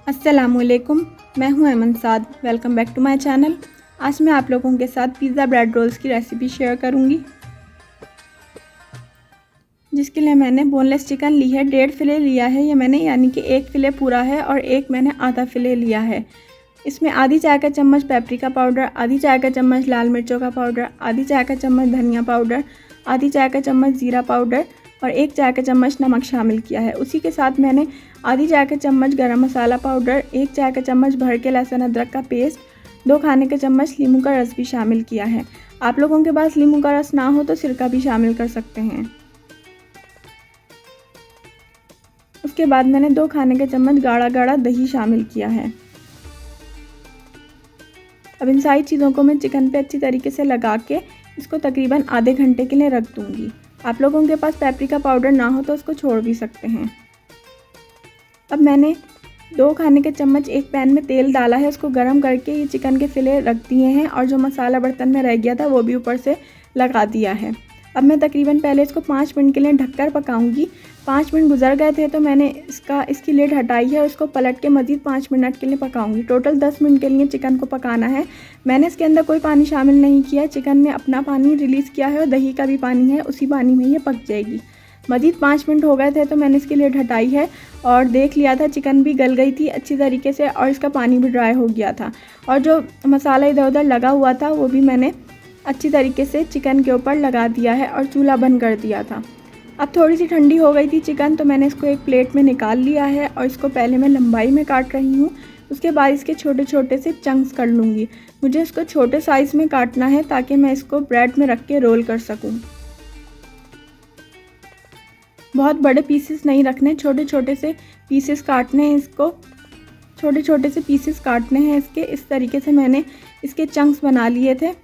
अस्सलामुअलैकुम, मैं हूं Aman Saad. Welcome back to my channel. आज मैं आप लोगों के साथ पिज़्ज़ा ब्रेड रोल्स की रेसिपी शेयर करूंगी, जिसके लिए मैंने बोनलेस चिकन ली है। 1.5 फिले लिया है ये मैंने, यानी कि 1 फिले पूरा है और एक मैंने आधा फिले लिया है। इसमें आधी चाय का चम्मच पेपरिका पाउडर, आधी चाय का चम्मच लाल मिर्चों का पाउडर, आधी चाय का चम्मच धनिया पाउडर, आधी चाय का चम्मच ज़ीरा पाउडर और 1 चाय का चम्मच नमक शामिल किया है। उसी के साथ मैंने आधी चाय का चम्मच गरम मसाला पाउडर, 1 चाय का चम्मच भर के लहसुन अदरक का पेस्ट, 2 खाने के चम्मच नींबू का रस भी शामिल किया है। आप लोगों के पास नींबू का रस ना हो तो सिरका भी शामिल कर सकते हैं। उसके बाद मैंने 2 खाने के चम्मच गाढ़ा गाढ़ा दही शामिल किया है। अब इन सारी चीज़ों को मैं चिकन पे अच्छी तरीके से लगा के इसको तकरीबन आधे घंटे के लिए रख दूँगी। आप लोगों के पास पेपरिका पाउडर ना हो तो उसको छोड़ भी सकते हैं। अब मैंने 2 खाने के चम्मच एक पैन में तेल डाला है, उसको गर्म करके ये चिकन के फिले रख दिए हैं और जो मसाला बर्तन में रह गया था वो भी ऊपर से लगा दिया है। अब मैं तकरीबन पहले इसको 5 मिनट के लिए ढककर पकाऊंगी। 5 मिनट गुजर गए थे तो मैंने इसकी लिड हटाई है और इसको पलट के मज़ीद 5 मिनट के लिए पकाऊंगी। टोटल 10 मिनट के लिए चिकन को पकाना है। मैंने इसके अंदर कोई पानी शामिल नहीं किया है। चिकन ने अपना पानी रिलीज़ किया है और दही का भी पानी है, उसी पानी में ये पक जाएगी। मज़ीद 5 मिनट हो गए थे तो मैंने इसकी लिड हटाई है और देख लिया था चिकन भी गल गई थी अच्छी तरीके से और इसका पानी भी ड्राई हो गया था और जो मसाला इधर उधर लगा हुआ था वो भी मैंने अच्छी तरीके से चिकन के ऊपर लगा दिया है और चूल्हा बंद कर दिया था। अब थोड़ी सी ठंडी हो गई थी चिकन, तो मैंने इसको एक प्लेट में निकाल लिया है और इसको पहले मैं लंबाई में काट रही हूँ। उसके बाद इसके छोटे छोटे से चंक्स कर लूँगी। मुझे इसको छोटे साइज़ में काटना है ताकि मैं इसको ब्रेड में रख के रोल कर सकूँ। बहुत बड़े पीसेस नहीं रखने, छोटे छोटे से पीसेस काटने हैं। इसको छोटे छोटे से पीसेस काटने हैं इसके। इस तरीके से मैंने इसके चंक्स बना लिए थे।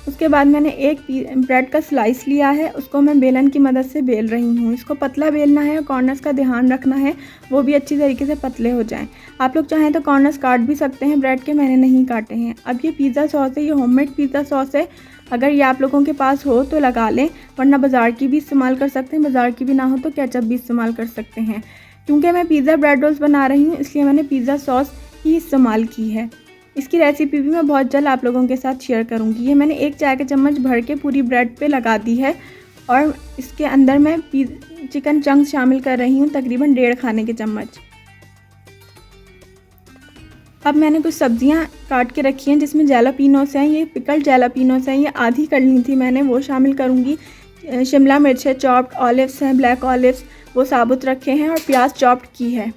उसके बाद मैंने एक ब्रेड का स्लाइस लिया है, उसको मैं बेलन की मदद से बेल रही हूँ। इसको पतला बेलना है और कॉर्नर्स का ध्यान रखना है वो भी अच्छी तरीके से पतले हो जाएं। आप लोग चाहें तो कॉर्नर्स काट भी सकते हैं ब्रेड के, मैंने नहीं काटे हैं। अब ये पिज़्ज़ा सॉस है, ये होममेड पिज़्ज़ा सॉस है। अगर ये आप लोगों के पास हो तो लगा लें, वरना बाज़ार की भी इस्तेमाल कर सकते हैं। बाज़ार की भी ना हो तो केचप भी इस्तेमाल कर सकते हैं। क्योंकि मैं पिज़्ज़ा ब्रेड रोल्स बना रही हूँ इसलिए मैंने पिज़्ज़ा सॉस ही इस्तेमाल की है। इसकी रेसिपी भी मैं बहुत जल्द आप लोगों के साथ शेयर करूंगी। ये मैंने 1 चाय का चम्मच भर के पूरी ब्रेड पे लगा दी है और इसके अंदर मैं चिकन चंक्स शामिल कर रही हूँ, तकरीबन 1.5 खाने के चम्मच। अब मैंने कुछ सब्जियां काट के रखी हैं जिसमें जैलापिनोस हैं। ये पिकल्ड जैलापिनोस हैं, ये आधी कर ली थी मैंने, वो शामिल करूँगी। शिमला मिर्च है, चॉप्ड ऑलिव्स हैं, ब्लैक ऑलिव्स वो साबुत रखे हैं और प्याज चॉप्ड की है।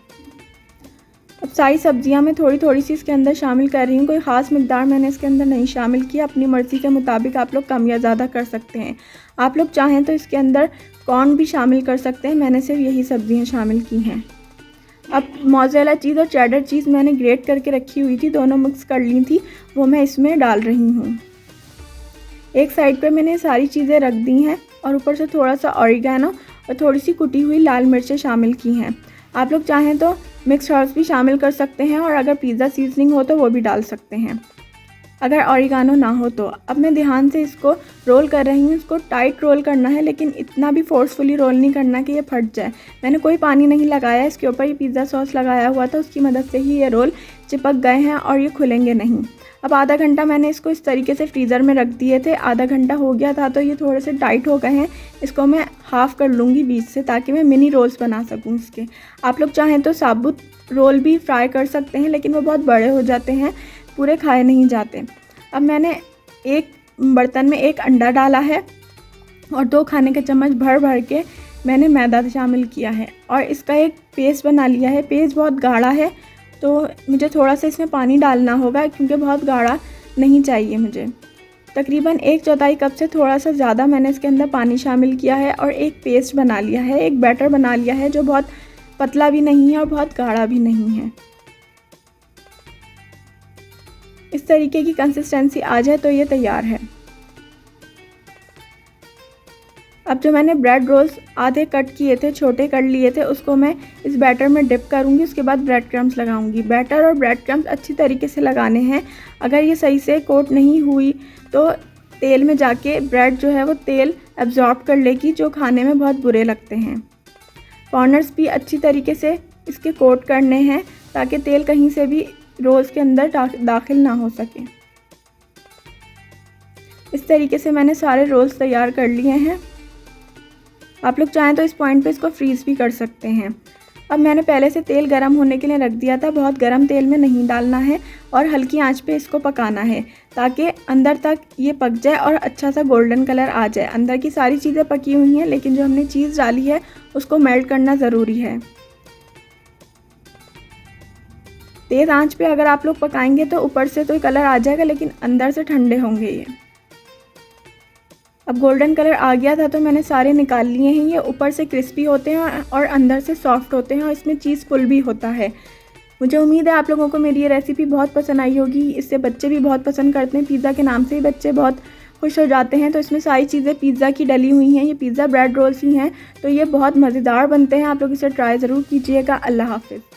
अब सारी सब्जियां मैं थोड़ी थोड़ी सी इसके अंदर शामिल कर रही हूँ। कोई ख़ास मिकदार मैंने इसके अंदर नहीं शामिल किया। अपनी मर्ज़ी के मुताबिक आप लोग कम या ज़्यादा कर सकते हैं। आप लोग चाहें तो इसके अंदर कॉर्न भी शामिल कर सकते हैं। मैंने सिर्फ यही सब्जियां शामिल की हैं। अब मोज़रेला चीज़ और चेडर चीज़ मैंने ग्रेट करके रखी हुई थी, दोनों मिक्स कर ली थी, वो मैं इसमें डाल रही हूँ। एक साइड पर मैंने सारी चीज़ें रख दी हैं और ऊपर से थोड़ा सा ऑरिगेनो और थोड़ी सी कुटी हुई लाल मिर्चें शामिल की हैं। आप लोग चाहें तो मिक्स्ड हर्ब्स भी शामिल कर सकते हैं और अगर पिज़्ज़ा सीजनिंग हो तो वो भी डाल सकते हैं, अगर ऑरिगानो ना हो तो। अब मैं ध्यान से इसको रोल कर रही हूँ। इसको टाइट रोल करना है, लेकिन इतना भी फोर्सफुली रोल नहीं करना कि ये फट जाए। मैंने कोई पानी नहीं लगाया, इसके ऊपर ये पिज़्ज़ा सॉस लगाया हुआ था, उसकी मदद से ही ये रोल चिपक गए हैं और ये खुलेंगे नहीं। अब आधा घंटा मैंने इसको इस तरीके से फ्रीज़र में रख दिए थे। आधा घंटा हो गया था तो ये थोड़े से टाइट हो गए हैं। इसको मैं हाफ़ कर लूँगी बीच से ताकि मैं मिनी रोल्स बना सकूँ इसके। आप लोग चाहें तो साबुत रोल भी फ्राई कर सकते हैं, लेकिन वो बहुत बड़े हो जाते हैं, पूरे खाए नहीं जाते। अब मैंने एक बर्तन में 1 अंडा डाला है और 2 खाने के चम्मच भर भर के मैंने मैदा शामिल किया है और इसका एक पेस्ट बना लिया है। पेस्ट बहुत गाढ़ा है तो मुझे थोड़ा सा इसमें पानी डालना होगा, क्योंकि बहुत गाढ़ा नहीं चाहिए मुझे। तकरीबन 1/4 कप से थोड़ा सा ज़्यादा मैंने इसके अंदर पानी शामिल किया है और एक पेस्ट बना लिया है, एक बैटर बना लिया है जो बहुत पतला भी नहीं है और बहुत गाढ़ा भी नहीं है। इस तरीके की कंसिस्टेंसी आ जाए तो ये तैयार है। अब जो मैंने ब्रेड रोल्स आधे कट किए थे, छोटे कर लिए थे, उसको मैं इस बैटर में डिप करूँगी। उसके बाद ब्रेड क्रम्स लगाऊंगी। बैटर और ब्रेड क्रम्स अच्छी तरीके से लगाने हैं। अगर ये सही से कोट नहीं हुई तो तेल में जाके ब्रेड जो है वो तेल एब्जॉर्ब कर लेगी, जो खाने में बहुत बुरे लगते हैं। कॉर्नर्स भी अच्छी तरीके से इसके कोट करने हैं ताकि तेल कहीं से भी रोल्स के अंदर दाखिल ना हो सके। इस तरीके से मैंने सारे रोल्स तैयार कर लिए हैं। आप लोग चाहें तो इस पॉइंट पे इसको फ्रीज़ भी कर सकते हैं। अब मैंने पहले से तेल गरम होने के लिए रख दिया था, बहुत गरम तेल में नहीं डालना है और हल्की आंच पे इसको पकाना है ताकि अंदर तक ये पक जाए और अच्छा सा गोल्डन कलर आ जाए। अंदर की सारी चीज़ें पकी हुई हैं लेकिन जो हमने चीज़ डाली है उसको मेल्ट करना ज़रूरी है। तेज़ आंच पे अगर आप लोग पकाएंगे तो ऊपर से तो कलर आ जाएगा लेकिन अंदर से ठंडे होंगे ये। अब गोल्डन कलर आ गया था तो मैंने सारे निकाल लिए हैं। ये ऊपर से क्रिस्पी होते हैं और अंदर से सॉफ्ट होते हैं और इसमें चीज़ फुल भी होता है। मुझे उम्मीद है आप लोगों को मेरी ये रेसिपी बहुत पसंद आई होगी। इससे बच्चे भी बहुत पसंद करते हैं, पिज़्ज़ा के नाम से ही बच्चे बहुत खुश हो जाते हैं। तो इसमें सारी चीज़ें पिज़्ज़ा की डली हुई हैं, ये पिज़्ज़ा ब्रेड रोल्स ही हैं, तो ये बहुत मज़ेदार बनते हैं। आप लोग इसे ट्राई ज़रूर कीजिएगा। अल्लाह हाफ़िज़।